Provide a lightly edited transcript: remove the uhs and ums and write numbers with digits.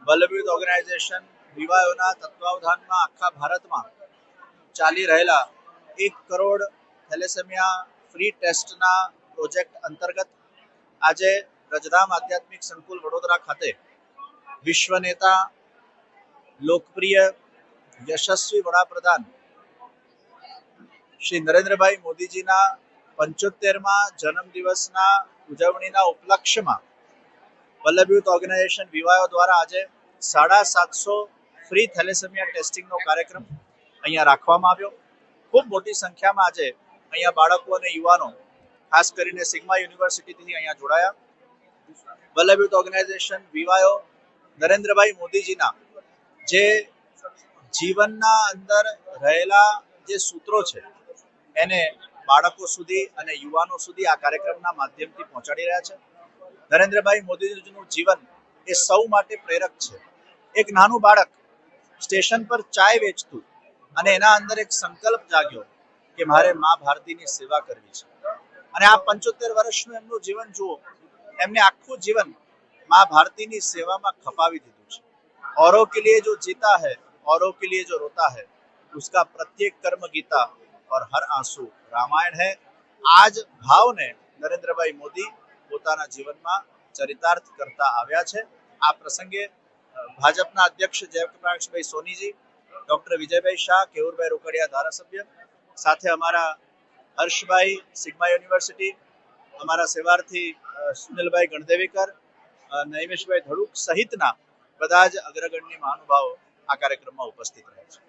World youth organisation વિવાયોના તત્વાવધાનમાં આખા ભારતમાં ચાલી રહેલા 1 કરોડ થેલેસેમિયા ફ્રી ટેસ્ટના પ્રોજેક્ટ અંતર્ગત આજે રજધામ આધ્યાત્મિક સંકુલ વડોદરા ખાતે વિશ્વ નેતા, લોકપ્રિય, યશસ્વી વડાપ્રધાન શ્રી નરેન્દ્રભાઈ મોદીજીના 75મા જન્મદિવસના ઉજવણીના ઉપલક્ષ્યમાં વર્લ્ડ યુથ ઓર્ગેનાઇઝેશન વિવાયો દ્વારા આજે 750 ફ્રી થેલેસેમિયા ટેસ્ટિંગનો કાર્યક્રમ અહીંયા રાખવામાં આવ્યો. ખૂબ મોટી સંખ્યામાં આજે અહીંયા બાળકો અને યુવાનો, ખાસ કરીને સિગ્મા યુનિવર્સિટીથી અહીંયા જોડાયા. વર્લ્ડ યુથ ઓર્ગેનાઇઝેશન વિવાયો નરેન્દ્રભાઈ મોદીજીના જે જીવનના અંદર રહેલા જે સૂત્રો છે એને બાળકો સુધી અને યુવાનો સુધી આ કાર્યક્રમના માધ્યમથી પહોંચાડી રહ્યા છે. નરેન્દ્રભાઈ મોદીજીનું જીવન એ સૌ માટે પ્રેરક છે. એક નાનું બાળક સ્ટેશન પર ચાય વેચતું અને એના અંદર એક સંકલ્પ જાગ્યો કે મારે મા ભારતીની સેવા કરવી છે. અને આ 75 વર્ષનું એમનું જીવન જુઓ, એમને આખું જીવન મા ભારતીની સેવામાં ખપાવી દીધું છે. औरों के लिए जो जीता है, औरों के लिए जो रोता है, उसका प्रत्येक कर्म गीता और हर आंसू रामायण है. આ જ ભાવને નરેન્દ્રભાઈ મોદી પોતાના જીવનમાં ચરિતાર્થ કરતા આવ્યા છે. આ પ્રસંગે ભાજપના અધ્યક્ષ જયપ્રકાશભાઈ સોનીજી, ડોક્ટર વિજયભાઈ શાહ, કેવુરભાઈ રોકડિયા ધારાસભ્ય, સાથે અમારા હર્ષભાઈ સિગ્મા યુનિવર્સિટી, અમારા સેવાર્થી સુનિલભાઈ ગણદેવીકર, નૈમેશભાઈ ધડુક સહિતના બધા જ અગ્રગણ્ય મહાનુભાવો આ કાર્યક્રમમાં ઉપસ્થિત રહ્યા છે.